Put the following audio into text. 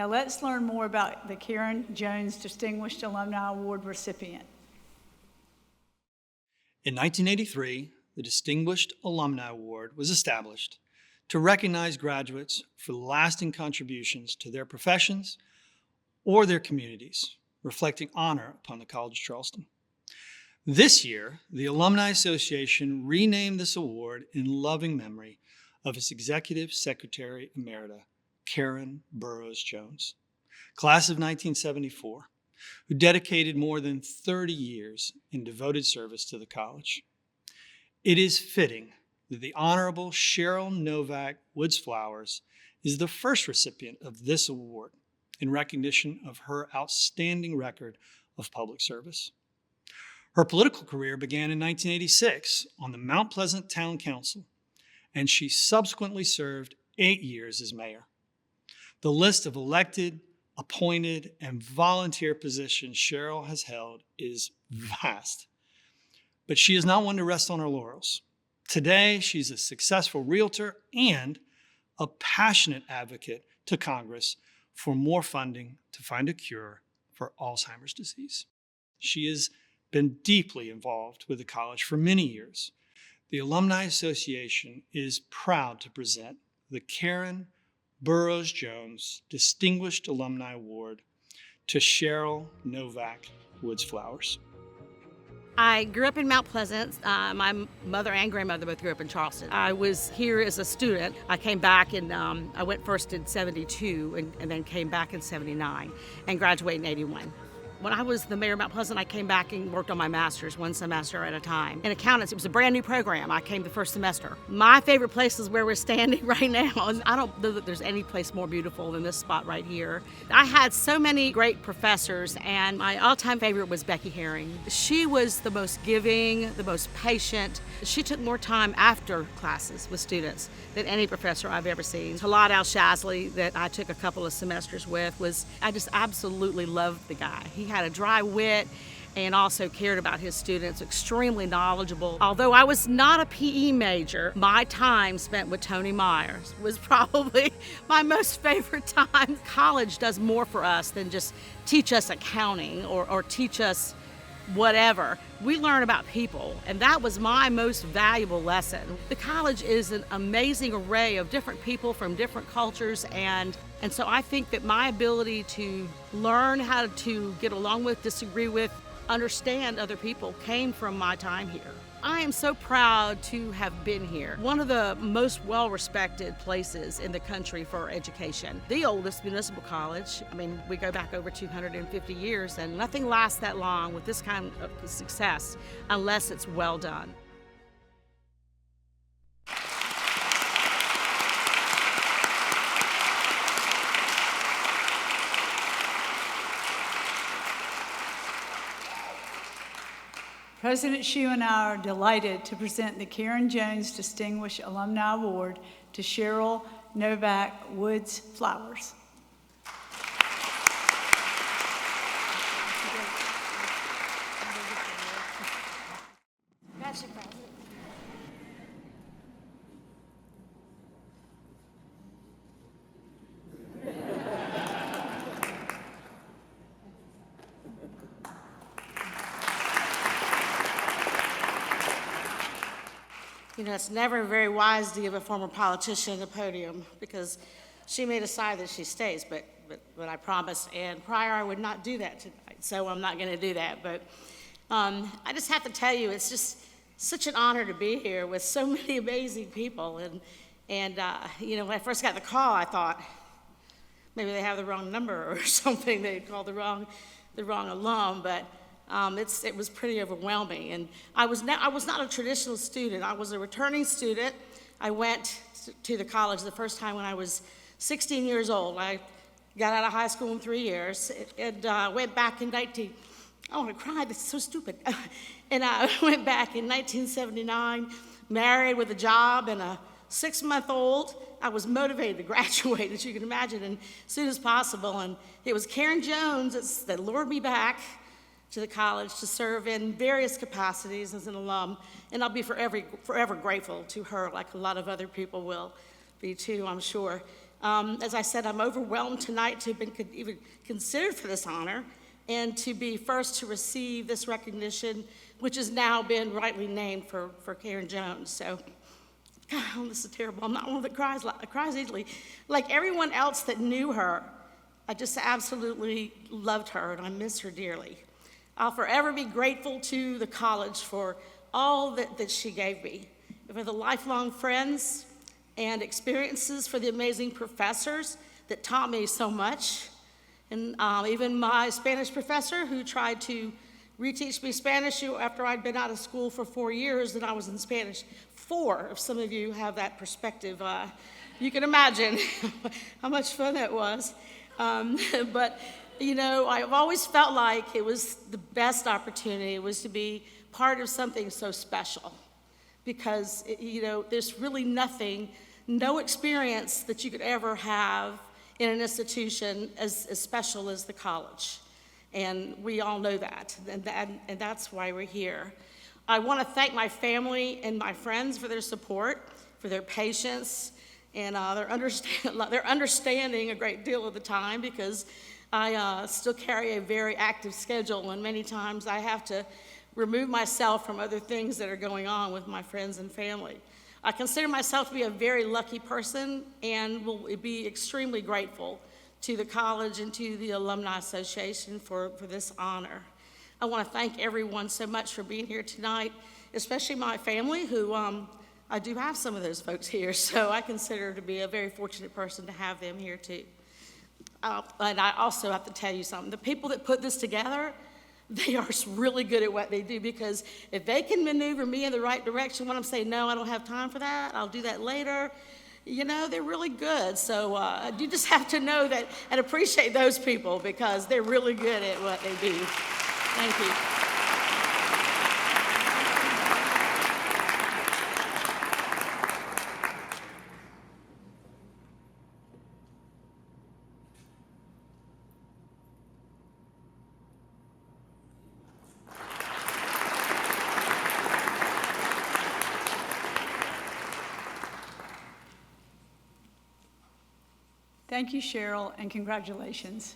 Now let's learn more about the Karen Jones Distinguished Alumni Award recipient. In 1983, the Distinguished Alumni Award was established to recognize graduates for lasting contributions to their professions or their communities, reflecting honor upon the College of Charleston. This year, the Alumni Association renamed this award in loving memory of its Executive Secretary Emerita, Karen Burroughs Jones, class of 1974, who dedicated more than 30 years in devoted service to the college. It is fitting that the Honorable Cheryll Novak Woods-Flowers is the first recipient of this award in recognition of her outstanding record of public service. Her political career began in 1986 on the Mount Pleasant Town Council, and she subsequently served 8 years as mayor. The list of elected, appointed, and volunteer positions Cheryll has held is vast. But she is not one to rest on her laurels. Today, she's a successful realtor and a passionate advocate to Congress for more funding to find a cure for Alzheimer's disease. She has been deeply involved with the college for many years. The Alumni Association is proud to present the Karen Burroughs Jones Distinguished Alumni Award to Cheryll Novak Woods-Flowers. I grew up in Mount Pleasant. My mother and grandmother both grew up in Charleston. I was here as a student. I came back and I went first in 72 and then came back in 79 and graduated in 81. When I was the mayor of Mount Pleasant, I came back and worked on my master's one semester at a time. In accountancy, it was a brand new program. I came the first semester. My favorite place is where we're standing right now. And I don't know that there's any place more beautiful than this spot right here. I had so many great professors, and my all-time favorite was Becky Herring. She was the most giving, the most patient. She took more time after classes with students than any professor I've ever seen. Talad Al-Shazly, that I took a couple of semesters with, I just absolutely loved the guy. He had a dry wit and also cared about his students, extremely knowledgeable. Although I was not a PE major, my time spent with Tony Myers was probably my most favorite time. College does more for us than just teach us accounting or teach us whatever. We learn about people, and that was my most valuable lesson. The college is an amazing array of different people from different cultures, and so I think that my ability to learn how to get along with, disagree with, understand other people came from my time here. I am so proud to have been here. One of the most well-respected places in the country for education. The oldest municipal college. I mean, we go back over 250 years, and nothing lasts that long with this kind of success unless it's well done. President Hsu and I are delighted to present the Karen Jones Distinguished Alumni Award to Cheryll Novak Woods-Flowers. That's your president. You know, it's never very wise to give a former politician a podium because she may decide that she stays, but I promised, and prior I would not do that tonight, so I'm not going to do that. But I just have to tell you, it's just such an honor to be here with so many amazing people. And you know, when I first got the call, I thought maybe they have the wrong number or something. They called the wrong alum, but it was pretty overwhelming. And I was not a traditional student. I was a returning student. I went to the college the first time when I was 16 years old. I got out of high school in 3 years and went back in I want to cry, that's so stupid. And I went back in 1979, married with a job and a 6-month-old. I was motivated to graduate, as you can imagine, as soon as possible. And it was Karen Jones that lured me back to the college to serve in various capacities as an alum, and I'll be forever grateful to her, like a lot of other people will be too, I'm sure. As I said, I'm overwhelmed tonight to have been even considered for this honor and to be first to receive this recognition, which has now been rightly named for Karen Jones. So, God, this is terrible. I'm not one that cries easily. Like everyone else that knew her, I just absolutely loved her, and I miss her dearly. I'll forever be grateful to the college for all that she gave me, for the lifelong friends and experiences, for the amazing professors that taught me so much, and even my Spanish professor who tried to reteach me Spanish after I'd been out of school for 4 years and I was in Spanish 4, if some of you have that perspective. You can imagine how much fun that was. But, you know, I've always felt like it was the best opportunity, was to be part of something so special. Because, you know, there's really no experience that you could ever have in an institution as special as the college. And we all know that, and that's why we're here. I want to thank my family and my friends for their support, for their patience, and their understanding a great deal of the time, because I still carry a very active schedule, and many times I have to remove myself from other things that are going on with my friends and family. I consider myself to be a very lucky person and will be extremely grateful to the college and to the Alumni Association for this honor. I want to thank everyone so much for being here tonight, especially my family, who I do have some of those folks here, so I consider to be a very fortunate person to have them here too. And I also have to tell you something. The people that put this together, they are really good at what they do, because if they can maneuver me in the right direction when I'm saying, no, I don't have time for that, I'll do that later, you know, they're really good. So you just have to know that and appreciate those people, because they're really good at what they do. Thank you. Thank you, Cheryl, and congratulations.